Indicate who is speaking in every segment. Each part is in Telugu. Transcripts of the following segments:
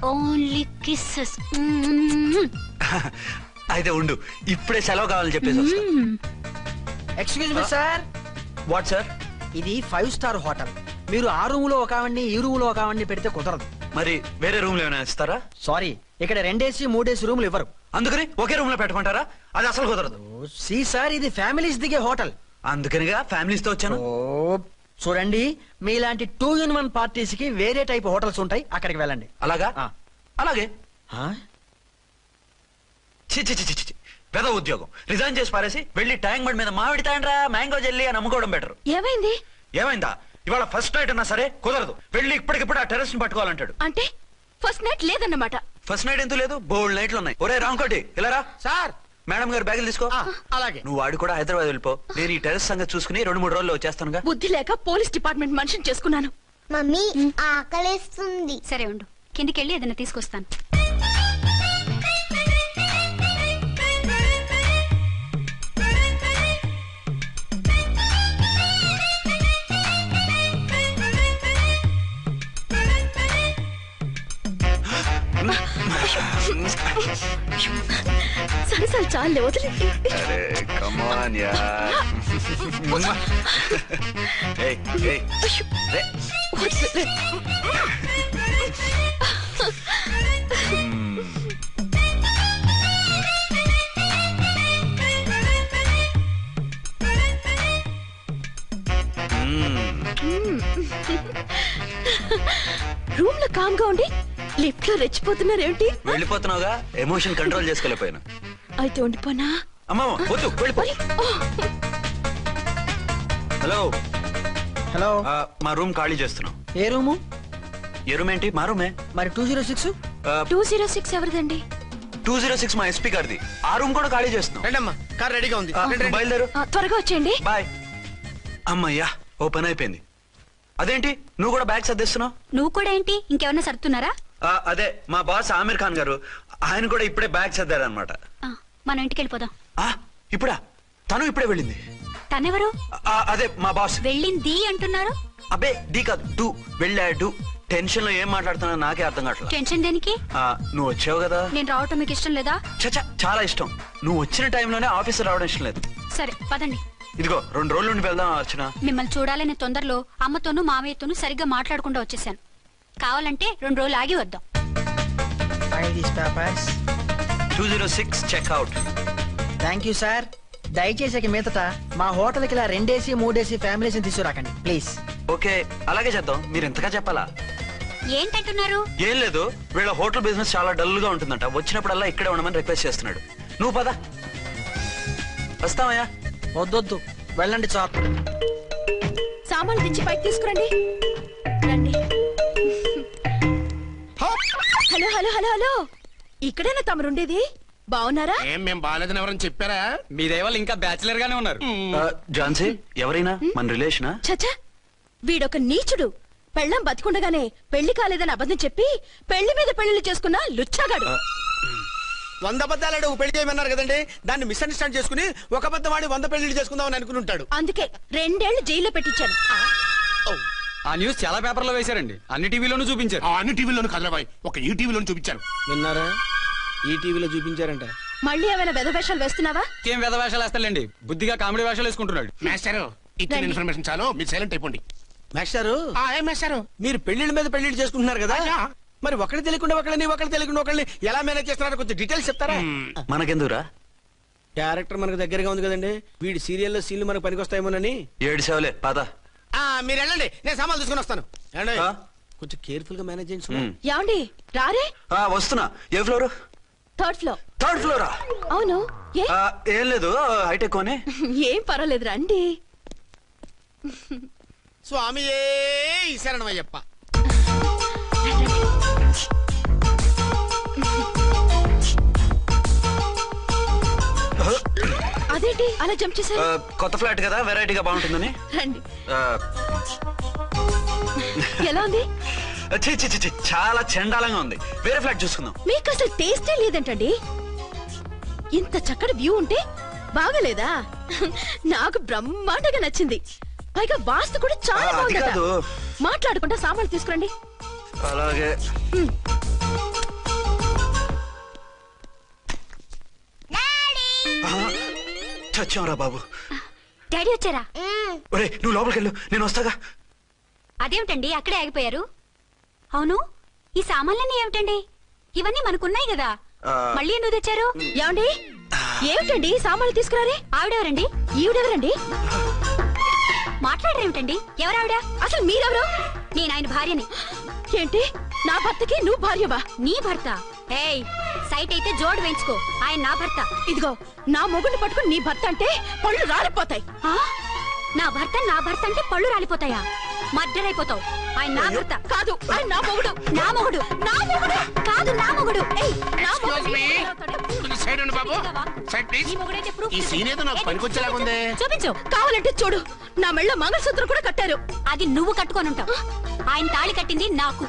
Speaker 1: Only kisses.
Speaker 2: అయితే ఉండు, ఇప్పుడే సెలవు కావాలని చెప్పేసి వస్తా.
Speaker 3: Excuse me sir.
Speaker 2: What sir?
Speaker 3: ఇది 5 స్టార్ హోటల్. మీరు ఆ రూమ్ లో ఒక ఆవిడ్ని, ఈ రూమ్ లో ఒక ఆవిడ్ని పెడితే కుదరదు.
Speaker 2: మరి వేరే రూమ్ లో ఏమైనా ఇస్తారా?
Speaker 3: సారీ, ఇక్కడ 2 3 రూమ్లు ఇవ్వరు.
Speaker 2: అందుకని ఒకే రూమ్ లో పెట్టమంటారా? అది అసలు కుదరదు.
Speaker 3: సి సార్, ఇది ఫ్యామిలీస్ దిగే హోటల్.
Speaker 2: అందుకనిగా ఫ్యామిలీస్ తో వచ్చాను.
Speaker 3: చూడండి, మీలాంటి 2 in 1 పార్టీస్ కి వేరే టైప్ హోటల్స్ ఉంటాయి, అక్కడికి వెళ్ళండి.
Speaker 2: అలాగా? అలాగే.
Speaker 3: ఆ?
Speaker 2: చి చి చి చి, పెద్ద ఉద్యోగం రిజైన్ చేసి పారేసి వెళ్ళి ట్యాంక్ బండ్ మీద మామిడి తాండ్రా మ్యాంగో జెల్లీ అని అమ్ముకోవడం బెటర్.
Speaker 1: ఏమైంది?
Speaker 2: ఏమైందా? ఇవాళ ఫస్ట్ నైట్ అన్నా సరే కుదరదు. వెళ్ళి ఇప్పటికిప్పుడు ఆ టెర్రస్ ని పట్టుకోవాలంటాడు.
Speaker 1: అంటే ఫస్ట్ నైట్ లేదన్నమాట.
Speaker 2: ఫస్ట్ నైట్ ఎందుకు లేదు? బోల్డ్ నైట్లు ఉన్నాయి. ఒరే రాంకోటి, ఇలా రా.
Speaker 3: సార్.
Speaker 2: మేడం గారు బ్యాగులు తీసుకో.
Speaker 3: అలాగే.
Speaker 2: నువ్వు వాడు కూడా హైదరాబాద్ వెళ్ళిపో. నేను ఈ టెర్రస్ సంగతి చూసుకుని 2-3 రోజుల్లో వచ్చేస్తానుగా.
Speaker 1: బుద్ధి లేక పోలీస్ డిపార్ట్మెంట్ మనిషిని చేసుకున్నాను.
Speaker 4: మమ్మీ ఆకలేస్తుంది.
Speaker 1: సరే ఉండు, కిందికి వెళ్ళి ఏదైనా తీసుకొస్తాను. సరే చాలే, వదిలే. రూమ్ లో కామ్ గా ఉండి లిఫ్ట్ లో రెచ్చిపోతున్నారేంటి?
Speaker 2: వెళ్ళిపోతున్నావుగా, ఎమోషన్ కంట్రోల్ చేసుకోలేకపోయినా.
Speaker 1: అయితే ఉండిపోనా?
Speaker 2: అమ్మా వద్దు, వెళ్ళిపో. Hello
Speaker 3: hello.
Speaker 2: మా రూమ్ ఖాళీ చేస్తున్నాం.
Speaker 3: ఏ రూము?
Speaker 2: ఏ రూమ్ ఏంటి? మా రూమే.
Speaker 3: మరి 206?
Speaker 1: 206 ఎవరిదండి?
Speaker 2: 206 మా ఎస్పీ గారిది. ఆ రూమ్ కూడా ఖాళీ చేస్తున్నాం.
Speaker 3: రండమ్మా, కార్ రెడీగా ఉంది.
Speaker 2: బయలుదేరు.
Speaker 1: త్వరగా వచ్చేయండి.
Speaker 2: బాయ్. అమ్మయ్యా, ఓ పని అయిపోయింది. అదేంటి నువ్వు కూడా బ్యాగ్ సర్దిస్తున్నావు?
Speaker 1: నువ్వు కూడా ఏంటి, ఇంకెవరన్నా సర్దుతున్నారా?
Speaker 2: అదే మా బాస్ ఆమిర్ ఖాన్ గారు, ఆయన కూడా ఇప్పుడే బ్యాగ్ సర్దారనమాట.
Speaker 1: మనం ఇంటికి వెళ్ళిపోదాం.
Speaker 2: ఇప్పుడా? తను ఇప్పుడే వెళ్ళింది.
Speaker 1: తనెవరు?
Speaker 2: అదే మా బాస్.
Speaker 1: వెళ్ళింది అంటున్నారు.
Speaker 2: అబ్బే డీ కాదు, డూ. వెళ్ళాడు. టెన్షన్ లో ఏం మాట్లాడుతున్నా నాకే అర్థం కావట్లేదు.
Speaker 1: టెన్షన్ దేనికి?
Speaker 2: నువ్వు వచ్చావు కదా.
Speaker 1: నేను రావటం మీకు ఇష్టం లేదా?
Speaker 2: చచ్చా, చాలా ఇష్టం. నువ్వు వచ్చిన టైంలోనే ఆఫీస్ రావడం ఇష్టం లేదు.
Speaker 1: సరే పదండి.
Speaker 2: ఇదిగో 2 రోజుల నుండి వెళ్దాం అర్చన.
Speaker 1: మిమ్మల్ని చూడాలనే తొందరలో అమ్మతోనూ మామయ్యతోనూ సరిగ్గా మాట్లాడకుండా వచ్చేసాను. కావాలంటే 2 రోజులు ఆగి వద్దాం.
Speaker 2: 206 చెక్అవుట్.
Speaker 3: Thank you sir. దయచేసి మీదట మా హోటల్ కి ఇలా 2 AC 3 AC ఫ్యామిలీస్ తీసుకురాకండి ప్లీజ్.
Speaker 2: ఓకే, అలాగే చేద్దాం. మీరు ఎంతగా చెప్పాలా?
Speaker 1: ఏంటంటున్నారు?
Speaker 2: ఏం లేదు, వీళ్ళ హోటల్ బిజినెస్ చాలా డల్ గా ఉంటుందంట. వచ్చినప్పుడల్లా ఇక్కడే ఉండమని రిక్వెస్ట్ చేస్తున్నాడు. నువ్వు పద. వస్తావయ్యా?
Speaker 3: వద్దొద్దు, వెళ్ళండి చాలు.
Speaker 1: సామాన్లు దించి పైకి తీసుకురండి. రండి. హలో హలో హలో హలో, ఇక్కడేనా తమరుండేది? బాగున్నారా?
Speaker 5: ఏం మేము బాగాలేదని ఎవరని చెప్పారా?
Speaker 6: మీ దయవల్ల ఇంకా బ్యాచిలర్ గానే ఉన్నారు.
Speaker 2: ఝాన్సీ ఎవరైనా మన రిలేషనా?
Speaker 1: చచ్చా, వీడొక నీచుడు. పెళ్ళాం బతికుండగానే పెళ్లి కాలేదని అబద్ధం చెప్పి పెళ్లి మీద పెళ్లి చేసుకున్న లుచ్చాగాడు.
Speaker 5: 100 అబద్ధాలు పెళ్లి చేయమన్నారు కదండి, దాన్ని మిస్అండర్స్టాండ్ చేసుకుని ఒక అబద్ధం వాడి 100 పెళ్లి చేసుకుందామని అనుకుని ఉంటాడు.
Speaker 1: అందుకే 2 ఏళ్లు జైల్లో పెట్టించాను.
Speaker 6: ఆ న్యూస్ చాలా పేపర్లో వేశారండి, అన్ని టీవీలోనూ చూపించారు.
Speaker 5: అన్ని టీవీలోను కదలబాయ్, ఒక ఈ టీవీలోను చూపించారు.
Speaker 3: విన్నారా? ఈ టీవీలో చూపించారంట.
Speaker 1: మళ్ళీ ఏమైనా వెధవేషాలు వేస్తున్నావా?
Speaker 6: ఏం వెధ వేషాలు వేస్తాడండి, బుద్ధిగా కామెడీ వేషాలు వేసుకుంటున్నాడు.
Speaker 5: మాస్టారు ఇచ్చిన ఇన్ఫర్మేషన్ చాలు, మీరు సైలెంట్ అయిపోండి.
Speaker 3: మాస్టారు,
Speaker 5: ఏం మాస్టారు?
Speaker 3: మీరు పెళ్లిళ్ళ మీద పెళ్లిళ్ళు చేసుకుంటున్నారు కదా, మరి ఒకటి తెలియకుండా ఒకళ్ళని ఎలా మేనేజ్ చేస్తున్నారో కొంచెం డీటెయిల్స్ చెప్తారా?
Speaker 2: మనకెందుకురా?
Speaker 3: క్యారెక్టర్ మనకు దగ్గరగా ఉంది కదండి, వీడి సీరియల్లో సీన్లు మనకు పనికొస్తాయేమోనని.
Speaker 2: 7 సేవలే పద.
Speaker 5: మీరు వెళ్ళండి, నేను సామాన్లు తీసుకుని వస్తాను.
Speaker 3: కొంచెం కేర్ఫుల్ గా మేనేజ్ చేయండి.
Speaker 1: ఏమండి రారే?
Speaker 2: వస్తున్నా. ఏ ఫ్లోర్?
Speaker 1: 3rd floor.
Speaker 2: 3rd ఫ్లోరా?
Speaker 1: అవును.
Speaker 2: ఏం లేదు, హైటెక్ కోనే.
Speaker 1: ఏం పర్వాలేదు, రండి.
Speaker 5: స్వామి శరణమయ్యప్ప.
Speaker 1: అదేంటి అలా జంప్ చేశారు?
Speaker 2: కొత్త ఫ్లాట్ కదా, వెరైటీగా బాగుంటుందని.
Speaker 1: రండి. ఎలా ఉంది?
Speaker 2: చాలా చండాలంగా ఉంది. వేరే ఫ్లాట్ చూసుకుందాం.
Speaker 1: మీకు అసలు టేస్టే లేదంటండి. ఇంత చక్కటి వ్యూ ఉంటే బాగలేదా? నాకు బ్రహ్మాండంగా నచ్చింది. పైగా వాస్తు కూడా చాలా బాగుంది. మాట్లాడకుండా సామాన్లు తీసుకురండి.
Speaker 2: అలాగే. వచ్చాంరా బాబు.
Speaker 7: డాడీ వచ్చారా?
Speaker 2: ఒరే నువ్వు లోపలికి వెళ్ళు, నేను వస్తాగా.
Speaker 7: అదేమిటండి అక్కడే ఆగిపోయారు? అవును, ఈ సామాన్లన్నీ ఏమిటండి? ఇవన్నీ మనకున్నాయి కదా, మళ్ళీ ఎందుకు తెచ్చారు?
Speaker 1: ఏమండి ఏమిటండి సామాన్లు తీసుకురారే?
Speaker 7: ఆవిడెవరండి?
Speaker 1: ఈవిడెవరండి?
Speaker 7: మాట్లాడరేమిటండి? ఎవరావిడ?
Speaker 1: అసలు మీరెవరు?
Speaker 7: నేను ఆయన భార్యని.
Speaker 1: ఏంటి నా భర్తకి నువ్వు భార్యవా?
Speaker 7: నీ భర్త? ఏయ్, సైట్ అయితే జోడు వేయించుకో, ఆయన నా భర్త.
Speaker 1: ఇదిగో నా మొగుడిని పట్టుకుని నీ భర్త అంటే పళ్ళు రాలిపోతాయి.
Speaker 7: నా భర్త అంటే పళ్ళు రాలిపోతాయా? మర్డర్ అయిపోతావు. ఆయన నా భర్త
Speaker 1: కాదు, ఆయన నా మొగుడు.
Speaker 7: నా మొగుడు కాదు, నా మొగుడు. ఏయ్, నా మొగుడు.
Speaker 5: సైడ్ ఉండు బాబు, సైడ్ ప్లీజ్.
Speaker 7: ఈ మొగుడైతే proof
Speaker 5: ఈ సీన్ ఏదో నాకు
Speaker 7: ఏంటి?
Speaker 5: పనికొచ్చేలాగుంది.
Speaker 7: చూపించు.
Speaker 1: కావాలంటే చూడు, నా మెళ్ళ మంగళసూత్రం కూడా కట్టారు.
Speaker 7: అది నువ్వు కట్టుకొని ఉంటావు, ఆయన తాళి కట్టింది నాకు.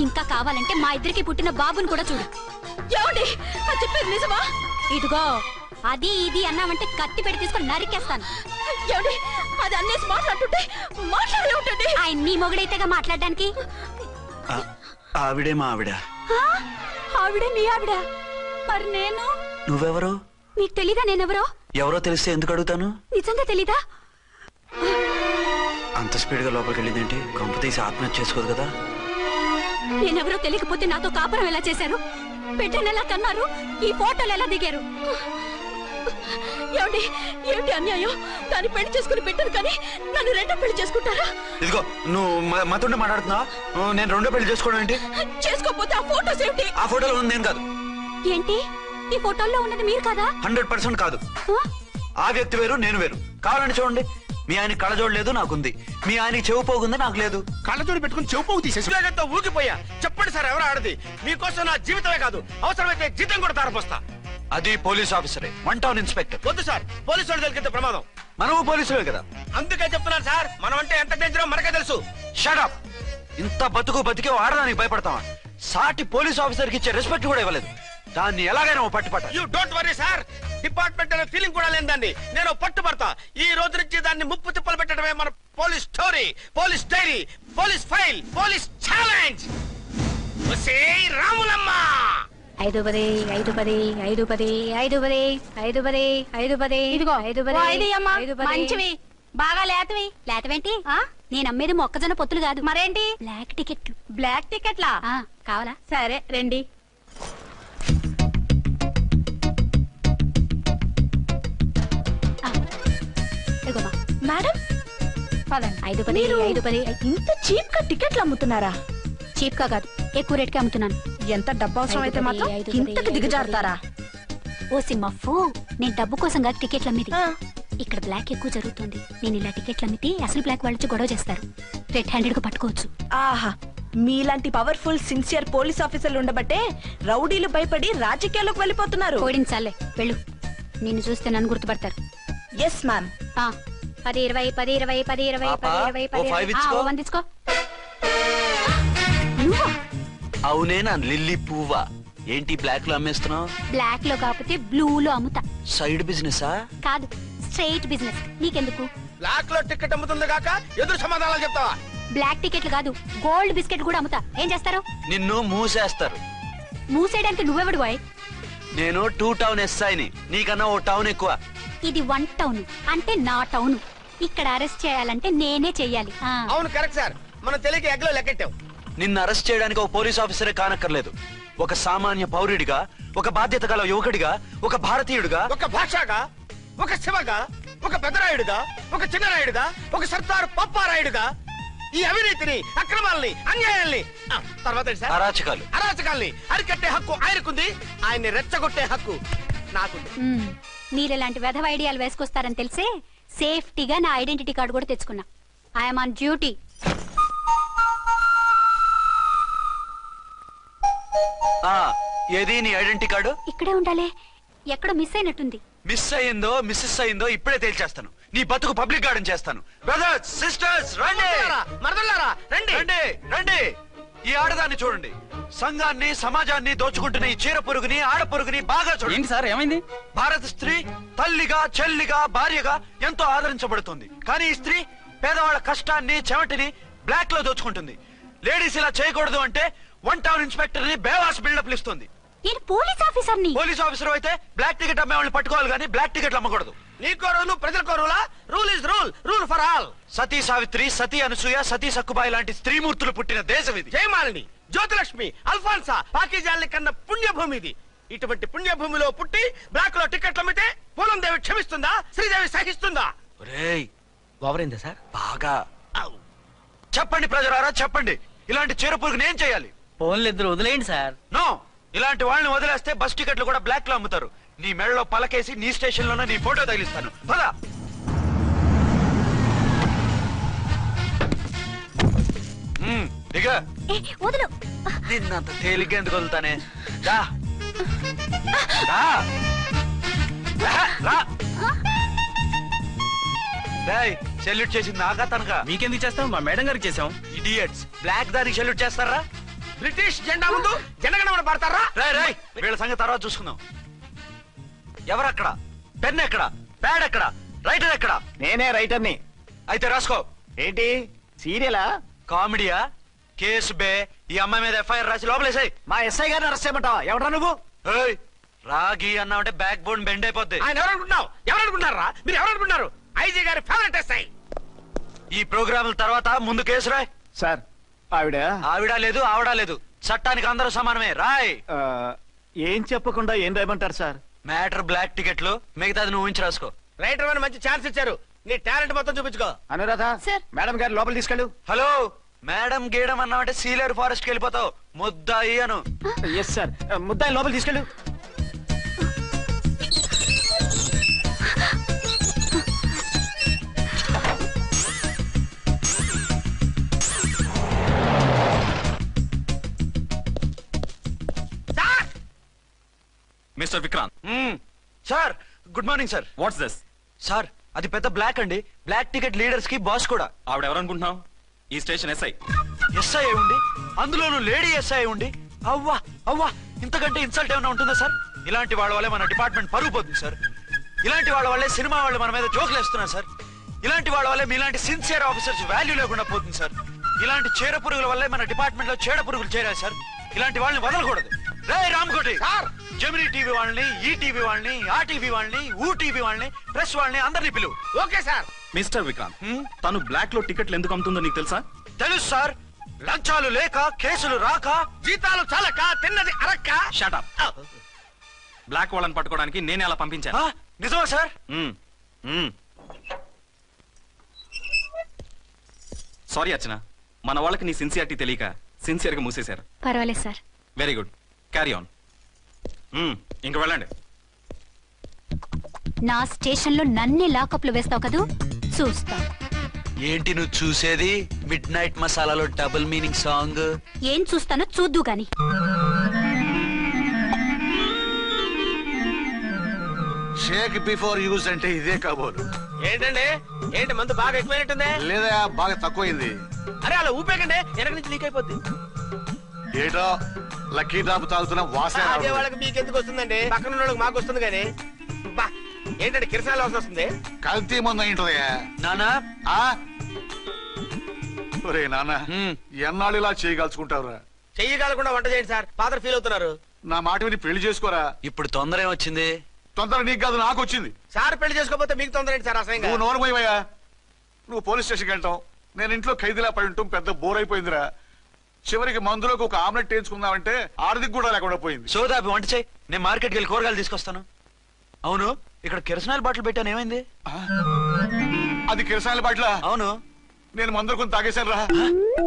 Speaker 7: ఇంకా కావాలంటే మా ఇద్దరికి పుట్టిన బాబుని కూడా చూడు.
Speaker 1: ఏమండి అది చెప్పేది నిజమా?
Speaker 7: ఇదిగో అది ఇది అన్నావంటే కత్తి పెట్టి తీసుకొని నరికేస్తాను.
Speaker 1: ఏమండి అది అన్నేసి మాట్లాడుతుంటే మాట్లాడే ఉంటుంది.
Speaker 7: ఆయన నీ మొగుడైతేగా మాట్లాడడానికి.
Speaker 2: ఆవిడే మా ఆవిడ.
Speaker 7: ఆవిడ నీ ఆవిడ? మరి నేను?
Speaker 2: నువ్వెవరు?
Speaker 7: నీకు తెలీదా నేనెవరో?
Speaker 2: ఎవరో తెలిస్తే ఎందుకు అడుగుతాను?
Speaker 7: నిజంగా తెలీదా?
Speaker 2: అంత స్పీడ్ గా లోపలికి వెళ్ళిందేంటి? కొంప తీసి ఆత్మహత్య చేసుకోదు కదా?
Speaker 7: నేనెవరో తెలియకపోతే నాతో కాపురం ఎలా చేశారు? బిడ్డను ఎలా కన్నారు? ఈ ఫోటోలు ఎలా దిగారు?
Speaker 1: ఏమండి ఏమిటి అన్యాయం? దాన్ని పెళ్లి చేసుకుని పెట్టారు కానీ నన్ను రెండో పెళ్లి చేసుకుంటారా?
Speaker 2: ఇదిగో నువ్వు మాతోనే మాట్లాడుతున్నా. నేను రెండో పెళ్లి చేసుకోవడం ఏంటి?
Speaker 1: చేసుకోకపోతే ఆ ఫోటోస్ ఏమిటి?
Speaker 2: ఆ ఫోటోలో ఉంది నేను కాదు.
Speaker 7: ఏంటి ఈ ఫోటోల్లో ఉన్నది మీరు కదా?
Speaker 2: 100% కాదు. ఆ వ్యక్తి వేరు, నేను వేరు. కావాలని చూడండి. మీ ఆయన కళ్ళజోడు లేదు, నాకుంది. మీ ఆయనకి చెవు పోగుంది, నాకు లేదు.
Speaker 5: కళ్ళజోడు పెట్టుకుని చెవుపోగు తీసేసి ఊగిపోయా. చెప్పండి సార్, ఎవరు ఆడది? మీకోసం నా జీవితమే కాదు, అవసరమైతే జీతం కూడా తారపోస్తా.
Speaker 2: అది పోలీస్ ఆఫీసరే, 1 టౌన్ ఇన్స్పెక్టర్.
Speaker 5: వద్దు సార్, పోలీసు వాళ్ళు తెలికితే ప్రమాదం.
Speaker 2: మనము పోలీసులే కదా.
Speaker 5: అందుకే చెప్తున్నాను సార్, మనం అంటే ఎంత డేంజరో మనకే తెలుసు.
Speaker 2: Shut up. ఇంత బతికే ఆడడానికి భయపడతావా? సాటి పోలీస్ ఆఫీసర్ కి ఇచ్చే రెస్పెక్ట్ కూడా ఇవ్వలేదు. దాన్ని ఎలాగైనా పట్టుపట్ట.
Speaker 5: You don't worry sir, department అనే ఫీలింగ్ కూడా లేని దాన్ని నేను పట్టుబడతా. ఈ రోజు నుంచి దాన్ని ముప్పు తిప్పలు పెట్టడమే మన police story, police diary, police file, police challenge. Ramulamma
Speaker 7: 5 10 5 10 5 10 5 10 5 10 5 10. ఇదిగో 5 10 మంచివి, బాగా లేతవి. లేతవేంటి? నేను అమ్మేది మొక్కజొన్న పొత్తులు కాదు. మరేంటి? బ్లాక్ టికెట్లు. బ్లాక్ టికెట్లా? కావాలా? సరే రండి.
Speaker 1: మేడం
Speaker 7: 5 10 5 10.
Speaker 1: ఇంత చీప్ గా టికెట్లు అమ్ముతున్నారా?
Speaker 7: చీప్ గా కాదు, ఎక్కువ రేట్ కి అమ్ముతున్నాను.
Speaker 1: ఎంత డబ్బు అవసరం అయితే మాత్రం ఇంతకు దిగజారుతారా?
Speaker 7: ఓ సిమ్మఫు, నేను డబ్బు కోసం కాదు టికెట్లు అమ్మేది. ఇక్కడ బ్లాక్ ఎక్కువ జరుగుతుంది. నేను ఇలా టికెట్లు అమ్మితే అసలు బ్లాక్ వాళ్ళు వచ్చి గొడవ చేస్తారు. రెడ్ హ్యాండెడ్ గా పట్టుకోవచ్చు.
Speaker 1: ఆహా, మీలాంటి పవర్ఫుల్ సిన్సియర్ పోలీస్ ఆఫీసర్లు ఉండబట్టే రౌడీలు భయపడి రాజకీయాల్లోకి వెళ్ళిపోతున్నారు.
Speaker 7: ఓడించాలే, వెళ్ళు. నిన్ను చూస్తే నన్ను గుర్తుపడతారు.
Speaker 1: Yes ma'am.
Speaker 7: 10 20 10 20 10 20 10 20 10. వందించుకో.
Speaker 2: అవునే నా లిల్లీ పువ్వా. ఏంటి బ్లాక్ లో అమ్మేస్తున్నావు?
Speaker 7: బ్లాక్ లో కాకపోతే బ్లూ లో అమ్ముతా.
Speaker 2: సైడ్ బిజినెస్
Speaker 7: కాదు, స్ట్రైట్ బిజినెస్. నీకెందుకు?
Speaker 5: బ్లాక్ లో టికెట్ అమ్ముతుంది కాక ఎదురు సమాధానాలు చెప్తావా?
Speaker 7: బ్లాక్ టికెట్లు కాదు, గోల్డ్ బిస్కెట్ కూడా అమ్ముతా. ఏం చేస్తారు?
Speaker 2: నిన్ను మూసేస్తారు.
Speaker 7: మూసేయడానికి నువ్వెవడు బాయ్?
Speaker 2: నేను 2 టౌన్ ఎస్ఐని, నీకన్నా ఓ టౌన్ ఎక్కువ.
Speaker 7: ఇది 1 టౌన్, అంటే నా టౌన్. ఇక్కడ అరెస్ట్ చేయాలంటే నేనే చెయ్యాలి.
Speaker 5: అవును కరెక్ట్ సార్, మనం తెలియక ఎగ్లో లెక్కెట్టాం.
Speaker 2: నిన్ను అరెస్ట్ చేయడానికి ఒక పోలీస్ ఆఫీసరే కానక్కర్లేదు. ఒక సామాన్య పౌరుడిగా, ఒక బాధ్యత గల యువకుడిగా, ఒక భారతీయుడిగా,
Speaker 5: ఒక భాషగా, ఒక శివగా, ఒక పెద్దరాయుడుగా, ఒక చిన్నరాయుడుగా, ఒక సర్దార్ పప్పారాయుడుగా ఈ అవినీతిని, అక్రమాలని, అన్యాయాల్ని, తర్వాత అరాచకాల్ని అరికట్టే హక్కు ఆయనకుంది. ఆయన్ని రెచ్చగొట్టే హక్కు నాకుంది.
Speaker 7: మీరెలాంటి వెధవ ఐడియాలు వేసుకొస్తారని తెలిసే సేఫ్టీగా నా ఐడెంటిటీ కార్డు కూడా తెచ్చుకున్నా. I'm on duty.
Speaker 2: ఏది నీ ఐడెంటిటీ కార్డు?
Speaker 7: ఇక్కడే ఉండాలి, ఎక్కడో మిస్ అయినట్టుంది.
Speaker 2: మిస్ అయిందో మిస్సెస్ అయిందో ఇప్పుడే తేల్చేస్తాను. నీ బతుకు పబ్లిక్ గార్డెన్ చేస్తాను. బ్రదర్స్ సిస్టర్స్ రండి,
Speaker 5: మరదలారా రండి
Speaker 2: రండి రండి. ఈ ఆడదాన్ని చూడండి. సంఘాన్ని సమాజాన్ని దోచుకుంటున్న ఈ చీర పురుగుని, ఆడ పురుగుని బాగా చూడండి.
Speaker 6: సార్ ఏమైంది?
Speaker 2: భారత స్త్రీ తల్లిగా, చెల్లిగా, భార్యగా ఎంతో ఆదరించబడుతుంది. కానీ ఈ స్త్రీ పేదవాళ్ళ కష్టాన్ని, చెమటిని బ్లాక్ లో దోచుకుంటుంది. లేడీస్ ఇలా చేయకూడదు అంటే 1 టౌన్ ఇన్స్పెక్టర్ ని బేవాస్ బిల్డప్ ఇస్తుంది.
Speaker 7: నేను పోలీస్ ఆఫీసర్ని.
Speaker 2: పోలీస్ ఆఫీసర్ అయితే బ్లాక్ టికెట్ అమ్మే వాళ్ళని పట్టుకోవాలి కానీ బ్లాక్ టికెట్లు అమ్మకూడదు.
Speaker 5: నీకో రూలు ప్రజలకో రూలా? Rule is rule, rule for all.
Speaker 2: Sati Savitri, Sati Anasuya, Sati Sakkubai లాంటి స్త్రీమూర్తులు పుట్టిన దేశం ఇది.
Speaker 5: జయమాలిని, జ్యోతిలక్ష్మి, అల్ఫాన్సా, పాకిజాల్ని కన్న పుణ్యభూమి ఇది. ఇటువంటి పుణ్యభూమిలో పుట్టి బ్లాక్ లో టికెట్లు అమ్మితే పూలం దేవి క్షమిస్తుందా? శ్రీదేవి సహిస్తుందా?
Speaker 2: ఒరేయ్
Speaker 5: ఓవరైందా సార్?
Speaker 2: బాగా చెప్పండి ప్రజలారా, చెప్పండి. ఇలాంటి చీరపురుగుని ఏం చేయాలి?
Speaker 3: ఫోన్లు ఇద్దరు వదిలేయండి సార్.
Speaker 2: నో, ఇలాంటి వాళ్ళని వదిలేస్తే బస్ టికెట్లు కూడా బ్లాక్ లో అమ్ముతారు. నీ మెడలో పలకేసి నీ స్టేషన్ లోనే నీ ఫోటో తగిలిస్తాను. పద. దిగా.
Speaker 7: వదులు.
Speaker 2: నిన్నంత తేలిగ్గా ఎందుకు వదులుతానే? రా. రా. రా. డేయ్, సెల్యూట్ చేసింది నాకా తనకా?
Speaker 6: మీకెందుకు చేస్తాం? మా మేడం గారికి చేసాం.
Speaker 2: ఇడియట్స్, బ్లాక్ దానికి సెల్యూట్ చేస్తారా?
Speaker 5: బ్రిటిష్ జెండా ముందు జనగణమన పడతారా?
Speaker 2: రాయ్ రాయ్, వీళ్ళ సంగతి తర్వాత చూసుకుందాం. ఎవరక్కడ? పెన్ ఎక్కడ? ప్యాడ్ ఎక్కడ? రైటర్ ఎక్కడ?
Speaker 5: నేనే రైటర్ని.
Speaker 2: అయితే రాసుకో.
Speaker 5: ఏంటి సీరియలా?
Speaker 2: కామెడీయా? కేసు బే. ఈ అమ్మాయి మీద ఎఫ్ఐఆర్ రాసి లోపలేసాయి.
Speaker 5: మా ఎస్ఐ గారిని అరెస్ట్ చేయమంటావా? ఎవరా నువ్వు?
Speaker 2: ఏయ్, రాగి అన్నావంటే బ్యాక్ బోన్ బెండ్ అయిపోద్ది.
Speaker 5: ఆయన ఎవరనుకుంటున్నావు? ఎవరనుకుంటున్నారా మీరు? ఎవరనుకుంటున్నారు? ఐజీ గారి ఫేవరెట్ ఎస్ఐ.
Speaker 2: ఈ ప్రోగ్రాముల తర్వాత ముందు కేసు రాయ్.
Speaker 8: సార్ ఆవిడ
Speaker 2: ఆవిడ లేదు, ఆవిడ లేదు. చట్టానికి అందరూ సమానమే. రాయ్.
Speaker 8: ఏం చెప్పకుండా ఏం రాయమంటారు సార్?
Speaker 2: మ్యాటర్ బ్లాక్ టికెట్లు, మిగతాది నువ్వు ఊహించి రాసుకో.
Speaker 5: రైటర్ అని మంచి ఛాన్స్ ఇచ్చారు. నీ టాలెంట్ మొత్తం చూపించుకో.
Speaker 8: అనురాధ
Speaker 7: సార్.
Speaker 8: మేడం గారు లోపల తీసుకెళ్ళు.
Speaker 2: హలో, మేడం గీయడం అన్నావంటే సీలేరు ఫారెస్ట్ కి వెళ్ళిపోతావు. ముద్దాయి అను.
Speaker 8: ఎస్ సార్, ముద్దాయి లోపల తీసుకెళ్ళు.
Speaker 6: Mister Vikrant,
Speaker 2: sir, good morning sir.
Speaker 6: What's this?
Speaker 2: Sir, అది పెద్ద బ్లాక్ అండి. బ్లాక్ టికెట్ లీడర్స్ కి బాస్ కూడా.
Speaker 6: ఆవిడ ఎవరనుకుంటున్నావు? ఈ స్టేషన్ ఎస్ఐ.
Speaker 2: ఎస్ఐ ఉండి, అందులోనూ లేడీ ఎస్ఐ ఉండి, అవ్వా అవ్వా, ఇంతకంటే ఇన్సల్ట్ ఏమైనా ఉంటుందా సార్? ఇలాంటి వాళ్ళ వల్లే మన డిపార్ట్మెంట్ పరుగు పోతుంది సార్. ఇలాంటి వాళ్ళ వల్లే సినిమా వాళ్ళు మన మీద జోకులు వేస్తున్నారు సార్. ఇలాంటి వాళ్ళ వల్లే మీలాంటి సిన్సియర్ ఆఫీసర్స్ వాల్యూ లేకుండా పోతుంది సార్. ఇలాంటి చీడ పురుగుల వల్లే మన డిపార్ట్మెంట్ లో చీడ పురుగులు చేరాయి సార్. ఇలాంటి వాళ్ళని వదలకూడదు. రే రామకోటి
Speaker 5: సార్,
Speaker 2: జమినీ టీవీ వాళ్ళని, ఈ టీవీ వాళ్ళని, ఆ టీవీ వాళ్ళని, ఊ టీవీ వాళ్ళని, ప్రెస్ వాళ్ళని అందరినీ పిలువు.
Speaker 5: Okay sir.
Speaker 6: మిస్టర్ విక్రాంత్, తను బ్లాక్ లో టికెట్లు ఎందుకు అమ్ముతుందో నీకు తెలుసా?
Speaker 2: తెలుసు సార్. లంచాలు లేక, కేసులు రాక,
Speaker 5: జీతాలు చాలక, తిన్నది అరక్క.
Speaker 6: Shut up. బ్లాక్ వాళ్ళని పట్టుకోవడానికి నేనే అలా పంపించాను.
Speaker 2: నిజమా సార్?
Speaker 6: సారీ అర్చన, మన వాళ్ళకి నీ సిన్సియారిటీ తెలియక సిన్సియర్ గా మూసేశారు.
Speaker 7: పర్వాలేదు sir.
Speaker 6: Very good, carry on. ఇంక వెళ్ళండి.
Speaker 7: నా స్టేషన్ లో నన్నే లాకప్ లో వేస్తావు కదూ, చూస్తా.
Speaker 2: ఏంటి నువ్వు చూసేది? మిడ్ నైట్ మసాలాలో డబుల్ మీనింగ్ సాంగ్.
Speaker 7: ఏం చూస్తానో చూద్దు గాని.
Speaker 9: షేక్ బిఫోర్ యూజ్ అంటే ఇదే కాబోలు.
Speaker 5: ఏంటండి, ఏంటి మందు బాగా ఎక్కువైనట్టుంది?
Speaker 9: లేదా బాగా తక్కువైంది.
Speaker 5: అరే అలా ఊపేకండి, వెనక నుంచి లీక్ అయిపోద్ది.
Speaker 9: ఏటో లక్కీ డ్రాప్ తాగుతున్న వాసన
Speaker 5: అదే వాళ్ళకి మీకు ఎందుకు వస్తుందండి? పక్కన ఉన్న వాళ్ళకి మాకు వస్తుంది కానీ. బా, ఏంటంటే కిరసాల వాసన వస్తుంది.
Speaker 9: కల్తీ మందు అయింటదయ్యా.
Speaker 2: నానా,
Speaker 9: ఒరే నాన్న, ఎన్నాళ్ళు ఇలా చేయగలుచుకుంటావురా?
Speaker 5: చెయ్యగలకుండా వంట చేయండి సార్. ఫాదర్ ఫీల్ అవుతున్నారు.
Speaker 9: నా మాట విని పెళ్లి చేసుకోరా.
Speaker 2: ఇప్పుడు తొందర ఏమొచ్చింది?
Speaker 9: తొందర నీకు కాదు, నాకు వచ్చింది.
Speaker 5: సార్ పెళ్లి చేసుకోకపోతే మీకు తొందర ఏంటి సార్? అసహ్యంగా.
Speaker 9: నువ్వు నోరు పోయివయ్యా. నువ్వు పోలీస్ స్టేషన్కి వెళ్తాం, నేను ఇంట్లో ఖైదీలా పడి ఉంటాం. పెద్ద బోర్ అయిపోయిందిరా. చివరికి మందులోకి ఒక ఆమ్లెట్ వేయించుకుందామంటే ఆర్థిక కూడా లేకుండా పోయింది.
Speaker 2: సోదాపి వంట చేయి, నేను మార్కెట్కి వెళ్ళి కూరగాయలు తీసుకొస్తాను. అవును, ఇక్కడ కిరసనాయిల్ బాటిల్ పెట్టాను, ఏమైంది?
Speaker 9: అది కిరసాయిల బాటిల?
Speaker 2: అవును.
Speaker 9: నేను మందులు కొని తాగేశాను రా.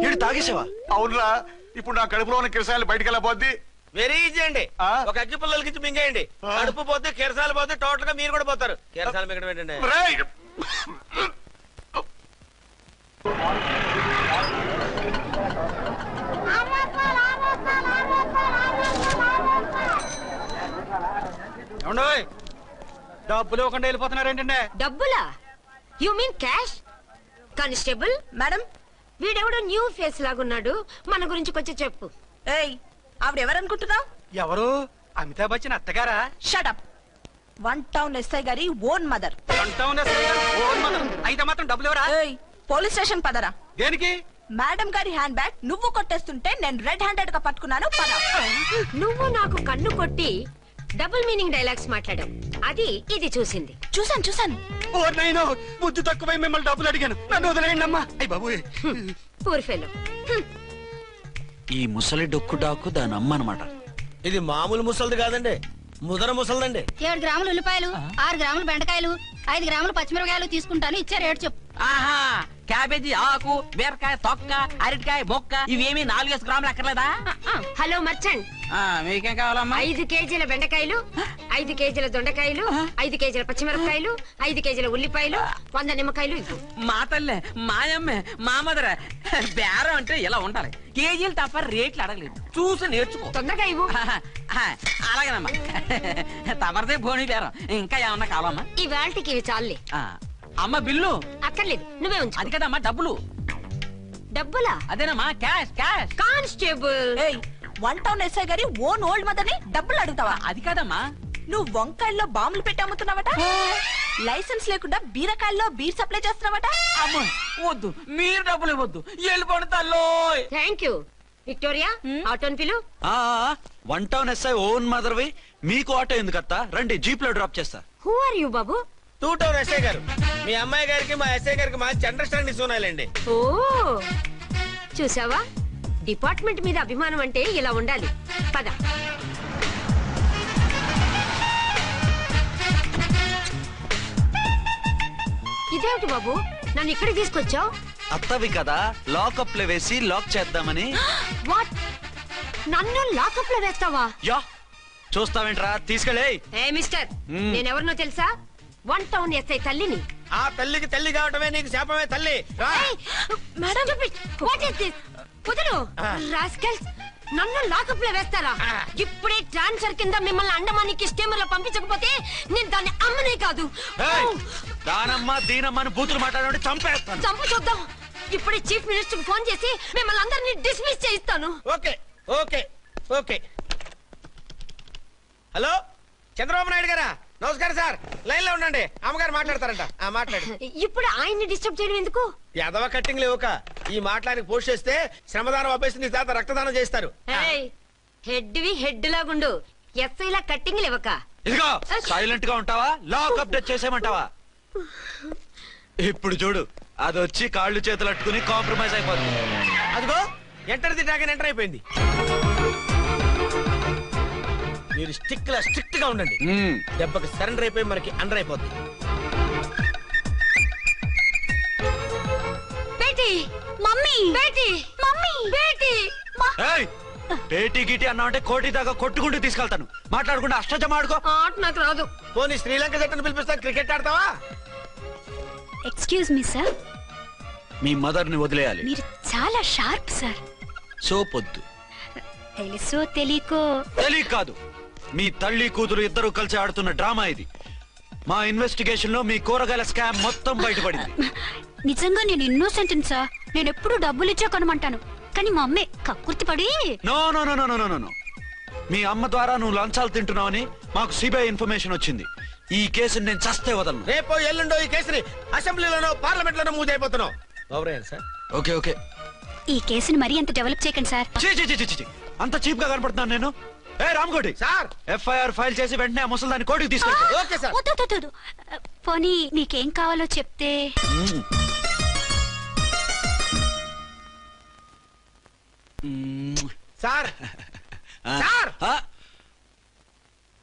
Speaker 2: ఏడు తాగేసావా?
Speaker 9: అవునురా. ఇప్పుడు నా కడుపులో ఉన్న కిరసాయిలు బయటికి వెళ్ళబోద్ది.
Speaker 5: వెరీ ఈజీ అండి. ఒక అగ్గి పుల్లలకి ఇచ్చి మింగేయండి. కడుపు పోతే కిరసాలు పోతే టోటల్ గా మీరు కూడా పోతారు. కిరసాలు మింగడం ఏంటండి?
Speaker 6: డబ్బులు ఇవ్వకుండా వెళ్ళిపోతున్నారు ఏంటంటే?
Speaker 10: డబ్బులా? You mean cash? Constable madam, వీడెవడో న్యూ ఫేస్ లాగున్నాడు. మన గురించి కొంచెం చెప్పు.
Speaker 1: ఏయ్, ఆవిడెవరనుకుంటున్నావు?
Speaker 5: ఎవరు? అమితాబ్ బచ్చన్ అత్తగారా?
Speaker 1: షటప్. 1 టౌన్ ఎస్ఐ గారి ఓన్ మదర్.
Speaker 5: అయితే మాత్రం డబ్బులు ఎవరా?
Speaker 1: ఏయ్, పోలీస్ స్టేషన్ పదరా.
Speaker 5: దేనికి?
Speaker 1: మేడం గారి హ్యాండ్ బ్యాగ్ నువ్వు కొట్టేస్తుంటే నేను రెడ్ హ్యాండెడ్ గా పట్టుకున్నాను. పద.
Speaker 10: నువ్వు నాకు కన్ను కొట్టి డబుల్ మీనింగ్ డైలాగ్స్ మాట్లాడాం. అది ఇది చూసింది.
Speaker 1: చూసాను
Speaker 5: ఓ నైనో, బుద్ధి తక్కువై మిమ్మల్ని డబ్బులు అడిగాను, నన్ను వదిలేయండి అమ్మా. అయ్య బాబు,
Speaker 10: పూర్ ఫెలో.
Speaker 2: ఈ ముసలి డొక్కు డాకు దాని అమ్మ అనమాట.
Speaker 5: ఇది మామూలు ముసలిది కాదండి, ముదర ముసలిదండి.
Speaker 7: 7 గ్రాములు ఉల్లిపాయలు, 6 గ్రాములు బెండకాయలు, 5 గ్రాములు పచ్చిమిరపకాయలు తీసుకుంటాను. ఇచ్చే రేటు చెప్పు.
Speaker 11: ఆహా, క్యాబేజీ ఆకు, బీరకాయ తొక్క, అరటికాయ బొక్క ఇవేమి 4 గ్రాములు అక్కర్లేదా?
Speaker 10: హలో మర్చండ్,
Speaker 11: మీకేం కావాలమ్మా?
Speaker 10: 5 కేజీల బెండకాయలు, 5 కేజీల దొండకాయలు, 5 కేజీల పచ్చిమిరపకాయలు, 5 కేజీల ఉల్లిపాయలు, 100 నిమ్మకాయలు ఇవ్వు.
Speaker 11: మా తల్లే, మాయమ్మే, మా మదర బేరం అంటే ఇలా ఉండాలి. కేజీలు తప్ప రేట్లు అడగలేదు, చూసి నేర్చుకో.
Speaker 10: తొందరగా ఇవ్వు.
Speaker 11: అలాగేనమ్మా, తమరిదే భోని బేరం. ఇంకా ఏమన్నా కావాలమ్మా?
Speaker 10: ఈ వేల్టికి ఇవి చాలే.
Speaker 11: అమ్మ బిల్లు
Speaker 10: అక్కర్లేదు, నువ్వే ఉంచు.
Speaker 11: అది కదమ్మా డబ్బులు.
Speaker 10: డబ్బులా?
Speaker 11: అదేనమ్మా, cash cash.
Speaker 10: Constable,
Speaker 1: 1 town SI గారి ఓన్ ఓల్డ్ మదర్ ని డబ్బులు అడుగుతావా?
Speaker 11: అది కాదమ్మా.
Speaker 1: నువ్వు వంకాయల్లో బాంబులు పెట్టి అమ్ముతున్నావట, లైసెన్స్ లేకుండా బీరకాయల్లో బీర్ సప్లై చేస్తున్నావట.
Speaker 11: అమ్మ వద్దు, మీరు డబ్బులు ఇవ్వద్దు, వెళ్ళిపోండి తల్లో.
Speaker 10: Thank you. విక్టోరియా, ఆటోన్ పిలు.
Speaker 2: 1 టౌన్ ఎస్ఐ ఓన్ మదర్వి, మీకు ఆటో ఎందుకత్తా? రండి, జీప్ లో డ్రాప్ చేస్తా.
Speaker 10: హూ ఆర్ యూ బాబు?
Speaker 5: 2 టౌన్ ఎస్ఐ గారు, మీ అమ్మాయి గారికి మా ఎస్ఐ గారికి మంచి అండర్స్టాండింగ్ ఉన్నాయండి.
Speaker 10: ఓ చూసావా, డిపార్ట్మెంట్ మీద అభిమానం అంటే ఇలా ఉండాలి. పద. ఇదేమిటి బాబు, నన్ను ఇక్కడికి తీసుకొచ్చావు?
Speaker 2: అత్తవి కదా, లాకప్ లో వేసి లాక్ చేద్దామని.
Speaker 10: వాట్, నన్ను లాకప్ లో వేస్తావా?
Speaker 2: యా, చూస్తావేంట్రా, తీసుకెళ్ళే.
Speaker 10: ఏ మిస్టర్, నేనెవరినో తెలుసా? 1 టౌన్ ఎస్ఐ తల్లిని.
Speaker 5: ఆ తల్లికి తల్లి కావటమే నీకు శాపమే తల్లి.
Speaker 10: కుదరు రాస్కల్స్, నన్ను లాకప్ లో వేస్తారా? ఇప్పుడే ట్రాన్స్ఫర్ కింద మిమ్మల్ని అండమానికి స్టీమర్ లో పంపించకపోతే నేను దాన్ని అమ్మనే కాదు.
Speaker 2: దానమ్మ దీనమ్మ బూతులు మాట్లాడే చంపేస్తాను.
Speaker 10: చంపు చూద్దాం. ఇప్పుడే చీఫ్ మినిస్టర్ కి ఫోన్ చేసి మిమ్మల్ని అందరినీ డిస్మిస్ చేయిస్తాను.
Speaker 5: Okay okay okay. Hello, Chandrababu Naidu గారా? నమస్కారం సార్, లైన్ లో ఉండండి, అమ్మగారు మాట్లాడతారంట. మాట్లాడు.
Speaker 10: ఇప్పుడు ఆయన్ని డిస్టర్బ్ చేయడం ఎందుకు?
Speaker 5: యాదవ కట్టింగ్ లేవుక ఈ మాట్లాడికి పోస్ట్ చేస్తే శ్రమదానం అభ్యసి నీ తాత రక్తదానం చేస్తారు.
Speaker 10: హెడ్ వి హెడ్ లాగుండు, ఎస్ఐ లా కట్టింగ్ లేవక.
Speaker 2: ఇదిగో సైలెంట్ గా ఉంటావా, లాక్ అప్డేట్ చేసేమంటావా? ఇప్పుడు చూడు, అది వచ్చి కాళ్ళు చేతులు అట్టుకుని కాంప్రమైజ్ అయిపోతుంది.
Speaker 5: అదిగో ఎంటర్ ది డ్రాగన్ ఎంటర్ అయిపోయింది. మీరు స్ట్రిక్ట్ గా ఉండండి, దెబ్బకి సరెండర్ అయిపోయి మనకి అండర్ అయిపోద్ది.
Speaker 10: బేటీ, మమ్మీ, బేటీ, మమ్మీ, బేటీ.
Speaker 2: బేటీ గిటి అన్నా అంటే కోటి దాకా కొట్టుకుంటూ తీసుకెళ్తాను. మాట్లాడుకుంటూ అష్టజమ ఆడుకో.
Speaker 10: ఆట నాకు రాదు.
Speaker 5: పోనీ శ్రీలంక జట్టును పిలిపిస్తా, క్రికెట్ ఆడతావా?
Speaker 7: ఎక్స్క్యూజ్ మీ సార్,
Speaker 2: మీ మదర్ ని వదిలేయాలి.
Speaker 7: మీరు చాలా షార్ప్ సార్.
Speaker 2: సోపొద్దు.
Speaker 7: తెలుసో తెలియకో.
Speaker 2: తెలియ కాదు, మీ తల్లి కూతురు ఇద్దరు కలిసి ఆడుతున్న డ్రామా ఇది. మా ఇన్వెస్టిగేషన్ లో మీ కూరగాయల స్కామ్ మొత్తం బయటపడింది.
Speaker 7: నిజంగా నేను ఇన్నోసెంట్ సార్. నేను ఎప్పుడు డబ్బులు ఇచ్చా కొనమంటాను, కానీ మా అమ్మే కక్కుర్తి పడి.
Speaker 2: No no no no no no, మీ అమ్మ ద్వారా నువ్వు లంచాలు తింటున్నావని మాకు సిబిఐ ఇన్ఫర్మేషన్ వచ్చింది. ఈ కేసుని నేను చస్తే వదలను.
Speaker 5: రేపో ఎల్లుండో ఈ కేసుని అసెంబ్లీలోనో పార్లమెంట్ లోనో మూవ్ అయిపోతున్నావు. సార్
Speaker 2: ఓకే ఓకే,
Speaker 7: ఈ కేసుని మరీ అంత డెవలప్ చేయకండి సార్.
Speaker 2: అంత చీప్ గా కనపడుతున్నాను నేను? ఏ రామ్కోటి
Speaker 5: సార్,
Speaker 2: ఎఫ్ఐఆర్ ఫైల్ చేసి వెంటనే ఆ ముసలిదాన్ని కోర్టుకు తీసుకెళ్ళి.
Speaker 5: Okay sir.
Speaker 7: వద్దు, పోనీ మీకేం కావాలో చెప్తే.
Speaker 5: సార్ సార్,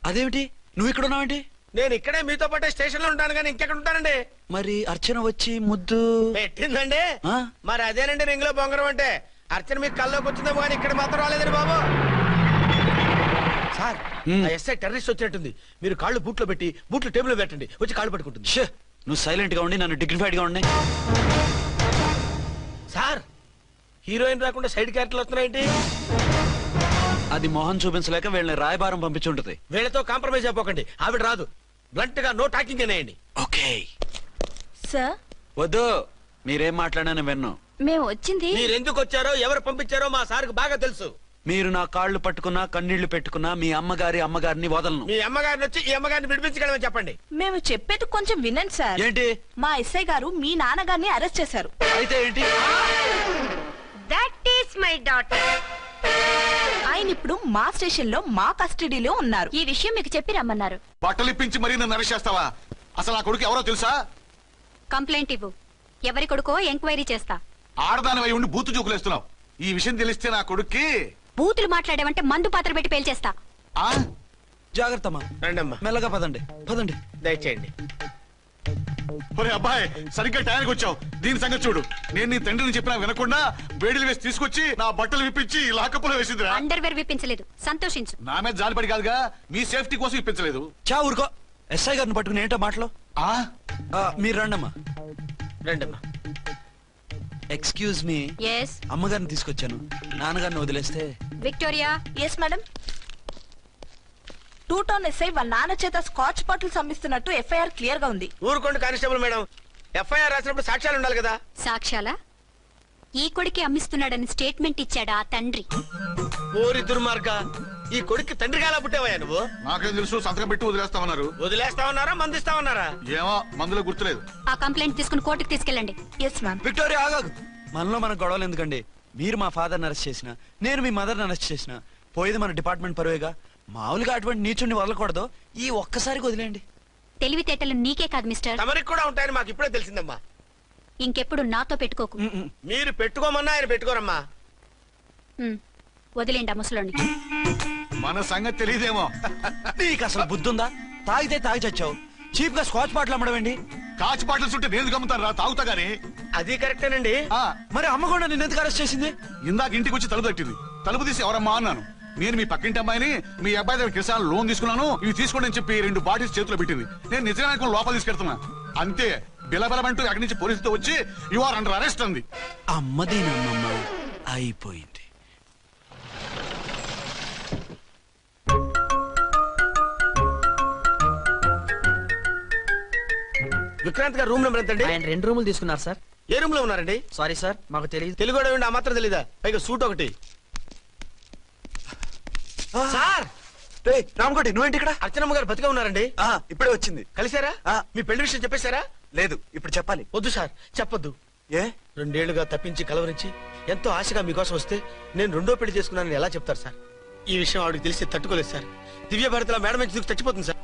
Speaker 2: అదేమిటి నువ్వు ఇక్కడ ఉన్నావేంటి?
Speaker 5: నేను ఇక్కడే మీతో పాటే స్టేషన్ లో ఉంటాను, కానీ ఇంకెక్కడ ఉంటానండి?
Speaker 2: మరి అర్చన వచ్చి ముద్దు
Speaker 5: పెట్టిందండి. మరి అదేనండి రింగ్ లో బొంగరం అంటే. అర్చన మీకు కల్లోకి వచ్చిందేమో కానీ ఇక్కడ మాత్రం రాలేదండి బాబు. సార్, ఎస్ఐ టెర్రరిస్ట్ వచ్చినట్టుంది. మీరు కాళ్ళు బూట్లో పెట్టి బూట్లు టేబుల్ పెట్టండి, వచ్చి కాళ్ళు పట్టుకుంటుంది.
Speaker 2: నువ్వు సైలెంట్ గా ఉండి నన్ను డిగ్నిఫైడ్ గా ఉండి.
Speaker 5: సార్, హీరోయిన్ రాకుండా సైడ్ క్యారెక్టర్లు వస్తున్నాయేంటి?
Speaker 2: అది మొహం చూపించలేక వీళ్ళని రాయబారం పంపించుంటది.
Speaker 5: వీళ్ళతో కాంప్రమైజ్ అయిపోకండి, ఆవిడ రాదు. బ్లంట్ గా నో టాకింగ్ అనేయండి.
Speaker 2: Okay
Speaker 1: sir.
Speaker 2: వద్దు, మీరేం మాట్లాడానని విన్నాం.
Speaker 1: మేము వచ్చింది,
Speaker 5: మీరెందుకు వచ్చారో ఎవరు పంపించారో మా సార్కు బాగా తెలుసు.
Speaker 2: మీరు నా కాళ్ళు పట్టుకున్నా కన్నీళ్లు పెట్టుకున్నా మీ అమ్మగారిని వదలను.
Speaker 5: మీ అమ్మగారిని వచ్చి ఈ అమ్మగారిని విడిపించగలమని చెప్పండి.
Speaker 1: మేము చెప్పేది కొంచెం వినండి సార్.
Speaker 2: ఏంటి?
Speaker 1: మా ఎస్ఐ గారు మీ నాన్నగారిని అరెస్ట్ చేశారు.
Speaker 2: అయితే ఏంటి?
Speaker 10: That is my daughter.
Speaker 12: ఆయన ఇప్పుడు మా స్టేషన్ లో మా కస్టడీలో ఉన్నారు.
Speaker 7: ఈ విషయం మీకు చెప్పి రమ్మన్నారు.
Speaker 9: బట్టలు ఇప్పించి మరీ నన్ను అరెస్ట్ చేస్తావా? అసలు నా కొడుకు ఎవరో తెలుసా?
Speaker 7: కంప్లైంట్ ఇవ్వు. ఎవరి కొడుకో ఎంక్వైరీ చేస్తా.
Speaker 9: ఆడదానివై ఉండి బూతు చూకులేస్తున్నావు. ఈ విషయం తెలిస్తే నా కొడుక్కి
Speaker 7: బూతులు మాట్లాడేవంటే మందు పాత్ర పెట్టి పేల్చేస్తా.
Speaker 2: జాగ్రత్తమ్మా.
Speaker 5: రండమ్మా.
Speaker 2: మెల్లగా పదండి పదండి.
Speaker 5: దయచేయండి.
Speaker 9: ఒరే అబ్బాయి, సరిగ్గా టైంకి వచ్చావు. దీని సంగతి చూడు. నేను నీ తండ్రిని చెప్పినా వినకుండా వేడిలు వేసి తీసుకొచ్చి నా బట్టలు విప్పించి లాకప్పులో వేసిందిరా.
Speaker 7: అండర్వేర్ విప్పించలేదు, సంతోషించు.
Speaker 9: నా మీద జాలిపడి కాదుగా, మీ సేఫ్టీ కోసం ఇప్పించలేదు.
Speaker 2: చా ఊరుకో. ఎస్ఐ గారిని పట్టుకుని ఏంటో మాటలు. మీరు రండమ్మా.
Speaker 5: రండమ్మా.
Speaker 2: Excuse me.
Speaker 7: ఎస్.
Speaker 2: అమ్మగారిని తీసుకొచ్చాను. నాన్నగారిని వదిలేస్తే.
Speaker 7: Victoria.
Speaker 12: Yes madam. 2 town SI వాళ్ళ నాన్న చేత స్కాచ్ బాటిల్స్ అమ్మిస్తున్నట్టు ఎఫ్ఐఆర్ క్లియర్ గా ఉంది.
Speaker 5: ఊరుకోండి కానిస్టేబుల్ మేడం. ఎఫ్ఐఆర్ రాసినప్పుడు సాక్ష్యాలు ఉండాలి కదా.
Speaker 7: సాక్ష్యాలా? ఈ కొడుకే అమ్మిస్తున్నాడని స్టేట్మెంట్ ఇచ్చాడా తండ్రి?
Speaker 5: ఓరి దుర్మార్గ, ఈ కొడుక్కి తండ్రిగా ఎలా పుట్టావయ్యా నువ్వు?
Speaker 9: నాకేం తెలుసు, సంతకం పెట్టి వదిలేస్తామన్నారు.
Speaker 5: వదిలేస్తామన్నారా మందిస్తామన్నారా?
Speaker 9: ఏమో, మందులో గుర్తులేదు.
Speaker 7: ఆ కంప్లైంట్ తీసుకుని కోర్టుకు తీసుకెళ్ళండి.
Speaker 12: Yes ma'am.
Speaker 2: విక్టోరియా ఆగాగు. మనలో మన గొడవలు ఎందుకండి? మీరు మా ఫాదర్ని అరెస్ట్ చేసిన, నేను మీ మదర్ని అరెస్ట్ చేసిన, పోయేది మన డిపార్ట్మెంట్ పరువేగా. మామూలుగా అటువంటి నీచుడిని వదలకూడదు. ఈ ఒక్కసారికి వదిలేండి.
Speaker 7: తెలివితేటలు నీకే కాదు మిస్టర్,
Speaker 5: తమరికి కూడా ఉంటాయని మాకు ఇప్పుడే తెలిసిందమ్మా.
Speaker 7: ఇంకెప్పుడు నాతో పెట్టుకోకు.
Speaker 5: మీరు పెట్టుకోమన్నా ఆయన పెట్టుకోరమ్మా.
Speaker 7: వదిలేండి ఆ ముసలోని.
Speaker 9: మన సంగతి తెలియదేమో.
Speaker 2: నీకు అసలు బుద్ధుందా? తాగితే తాగి చచ్చావు. చీప్ గా స్కాచ్ బాటిల్ అమ్మడమేంటి?
Speaker 9: కాచి బాటిల్స్ ఉంటే నేను గమ్ముతాను రా, తాగుతా గానీ.
Speaker 5: అది కరెక్టేనండి.
Speaker 2: మరి అమ్మ కూడా నిన్ను ఎందుకు అరెస్ట్ చేసింది?
Speaker 9: ఇందాక ఇంటికి వచ్చి తలుపు తట్టింది. తలుపు తీసి ఎవరమ్మా అన్నాను. నేను మీ పక్కింటి అమ్మాయిని, మీ అబ్బాయి దగ్గర కిసాన్ లోన్ తీసుకున్నాను, ఇవి తీసుకోండి అని చెప్పి 2 బాటిల్స్ చేతిలో పెట్టింది. నేను నిజంగా లోపల తీసుకెళ్తున్నా. అంతే, బిలబలమంటూ అక్కడి నుంచి పోలీసుతో వచ్చి యు ఆర్ అండర్ అరెస్ట్ అంది.
Speaker 2: అమ్మదేనమ్మమ్మ అయిపోయింది.
Speaker 5: విక్రాంత్ గారు రూమ్ నెంబర్ ఎంతండి?
Speaker 3: ఆయన 2 రూములు తీసుకున్నారు సార్.
Speaker 5: ఏ రూమ్ లో ఉన్నారండి?
Speaker 3: సారీ సార్, మాకు తెలియదు.
Speaker 5: తెలుగు ఆ మాత్రం తెలీదా? పైగా సూట్ ఒకటి. సార్
Speaker 2: రామకోటి, నువ్వేంటి ఇక్కడ?
Speaker 5: అర్చనమ్మ గారు బతిగా ఉన్నారండి.
Speaker 2: ఇప్పుడే వచ్చింది.
Speaker 5: కలిసారా? మీ పెళ్లి విషయం చెప్పేశారా?
Speaker 2: లేదు, ఇప్పుడు చెప్పాలి.
Speaker 5: వద్దు సార్, చెప్పొద్దు.
Speaker 2: ఏ?
Speaker 5: 2 ఏళ్లుగా తప్పించి కలవరించి ఎంతో ఆశగా మీకోసం వస్తే నేను 2వ పెళ్లి చేసుకున్నానని ఎలా చెప్తారు సార్? ఈ విషయం ఆవిడకి తెలిసి తట్టుకోలేదు సార్. దివ్య భారతిలో మేడం నుంచి చచ్చిపోతుంది సార్.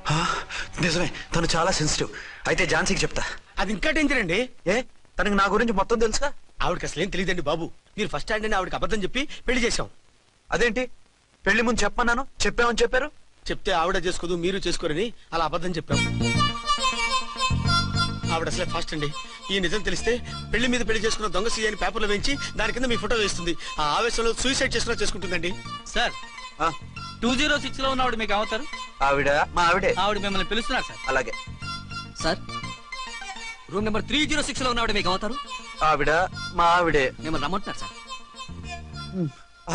Speaker 2: నిజమే, తను చాలా సెన్సిటివ్. అయితే ఝాన్సీకి చెప్తా.
Speaker 5: అది ఇంకా డేంజర్ అండి.
Speaker 2: ఏ, తనకి నా గురించి మొత్తం తెలుసా?
Speaker 5: ఆవిడకి అసలు ఏం తెలియదండి బాబు. మీరు ఫస్ట్ హ్యాండ్ అని ఆవిడకి అబద్ధం చెప్పి పెళ్లి చేశాం.
Speaker 2: అదేంటి? పెళ్లి ముందు చెప్పన్నాను, చెప్పామని చెప్పారు.
Speaker 5: చెప్తే ఆవిడ చేసుకోదు, మీరు చేసుకోరని అలా అబద్ధం చెప్పాం. ఆవిడ అసలే ఫాస్ట్ అండి. ఈ నిజం తెలిస్తే పెళ్లి మీద పెళ్లి చేసుకున్న దొంగ సీ అని పేపర్లో వేయించి దాని కింద మీ ఫోటో వేస్తుంది. ఆ ఆవేశంలో సూసైడ్ చేసుకుంటుందండి.
Speaker 11: సార్ 206 లో ఉన్న ఆవిడ మీకు అవుతారు?
Speaker 2: ఆవిడ మా ఆవిడే.
Speaker 11: ఆవిడ మిమ్మల్ని పిలుస్తున్నారు సార్.
Speaker 2: అలాగే
Speaker 11: సార్. రూమ్ నెంబర్ 306 లో ఉన్న ఆవిడ మీకు అవుతారు?
Speaker 2: ఆవిడ మా ఆవిడే.
Speaker 11: మిమ్మల్ని రమ్మంటున్నారు సార్.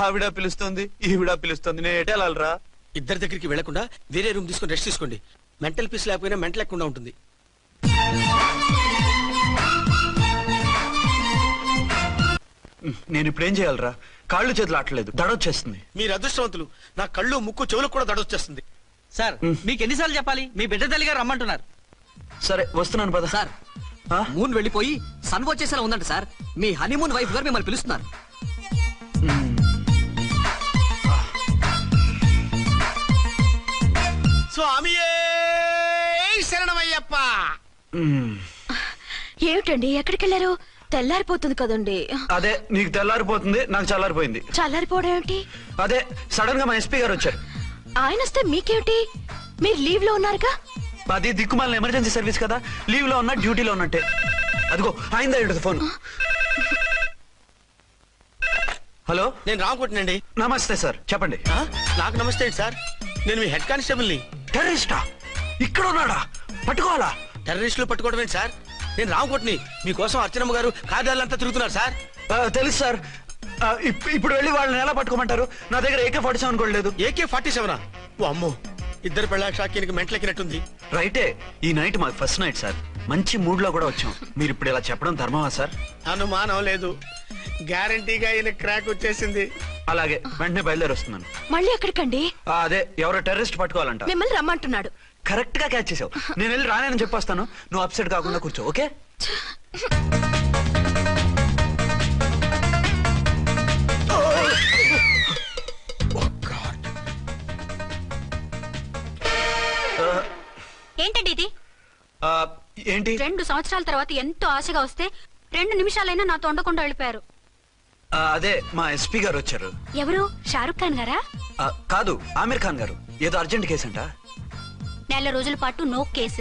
Speaker 2: ఆవిడ పిలుస్తుంది, ఈవిడ పిలుస్తుంది. నేను ఎటు వెళ్ళాలరా?
Speaker 5: ఇద్దరి దగ్గరికి వెళ్లకుండా వేరే రూమ్ తీసుకుని రెస్ట్ తీసుకోండి. మెంటల్ పీస్ లేకపోయినా మెంటల్ లేకుండా ఉంటుంది.
Speaker 2: నేను ఇప్పుడు ఏం చేయాలరా? కాళ్ళు చేతులు ఆటలేదు, దడొచ్చేస్తుంది.
Speaker 5: మీరు అదృష్టవంతులు. నా కళ్ళు ముక్కు చెవులకు కూడా దడొచ్చేస్తుంది.
Speaker 11: సార్ మీకు ఎన్నిసార్లు చెప్పాలి? మీ బిడ్డ తల్లి గారు రమ్మంటున్నారు.
Speaker 2: సరే వస్తున్నాను పద.
Speaker 11: సార్ మూన్ వెళ్ళిపోయి సన్ వచ్చేసేలా ఉందంట సార్. మీ హనీమూన్ వైఫ్ గారు మిమ్మల్ని పిలుస్తున్నారు.
Speaker 5: స్వామియే శరణమయ్యప్ప.
Speaker 1: ఏమిటండి, ఎక్కడికి వెళ్ళారు? తెల్లారిపోతుంది కదండి.
Speaker 2: అదే, నీకు తెల్లారిపోతుంది, నాకు చల్లారిపోయింది.
Speaker 1: చల్లారిపోవడం ఏమిటి?
Speaker 2: అదే సడన్ గా మా ఎస్పీ గారు వచ్చారు.
Speaker 1: ఆయన వస్తే మీకేమిటి? మీరు లీవ్ లో ఉన్నారుగా.
Speaker 2: అది దిక్కుమాలిన ఎమర్జెన్సీ సర్వీస్ కదా, లీవ్ లో ఉన్నా డ్యూటీలో ఉన్నట్టే. అదిగో అయిందా ఉంటుంది ఫోన్. హలో,
Speaker 5: నేను రామకోటినండి.
Speaker 2: నమస్తే సార్, చెప్పండి.
Speaker 5: నాకు నమస్తే అండి సార్. నేను మీ హెడ్ కానిస్టేబుల్ ని.
Speaker 2: టెర్రరిస్టా? ఇక్కడ ఉన్నాడా? పట్టుకోవాలా?
Speaker 5: టెర్రరిస్టులు పట్టుకోవడం ఏంటి సార్? నేను రామకోటిని. మీకోసం అర్చనమ్మ గారు కార్యాలంతా తిరుగుతున్నారు సార్.
Speaker 2: తెలుసు సార్. ఇప్పుడు వెళ్ళి వాళ్ళని ఎలా పట్టుకోమంటారు? నా దగ్గర AK-47 కూడా లేదు.
Speaker 5: AK-47? ఓ అమ్మో, ఇద్దరు పెళ్ళాక్షాకి మెంటలెక్కినట్టుంది.
Speaker 2: రైటే, ఈ నైట్ మాకు ఫస్ట్ నైట్ సార్. మంచి మూడ్ లో కూడా వచ్చాం. మీరు ఇప్పుడు ఇలా చెప్పడం ధర్మమా సార్?
Speaker 5: అనుమానం లేదు, గ్యారంటీగా ఈయన క్రాక్ వచ్చేసింది.
Speaker 2: అలాగే, వెంటనే బయలుదేరి వస్తున్నాను.
Speaker 1: మళ్ళీ ఎక్కడికండి?
Speaker 2: అదే, ఎవరో టెర్రరిస్ట్ పట్టుకోవాలంట.
Speaker 1: మిమ్మల్ని రమ్మంటున్నాడు.
Speaker 2: కరెక్ట్ గా క్యాచ్ చేసావు. నేను వెళ్ళి రానని చెప్పొస్తాను, నువ్వు అప్సెట్ కాకుండా కూర్చో. ఓకే?
Speaker 7: ఏంటండి ఇది?
Speaker 2: ఏంటి?
Speaker 7: 2 సంవత్సరాల తర్వాత ఎంతో ఆశగా వస్తే 2 నిమిషాలైనా నాతో ఉండకుండా వెళ్ళిపోయారు.
Speaker 2: అదే మా ఎస్పీ గారు వచ్చారు.
Speaker 7: ఎవరు? షారుఖ్ ఖాన్ గారా?
Speaker 2: కాదు, ఆమీర్ ఖాన్ గారు. ఏదో అర్జెంట్ కేసు అంట.
Speaker 7: 4 రోజుల పాటు నో కేసు.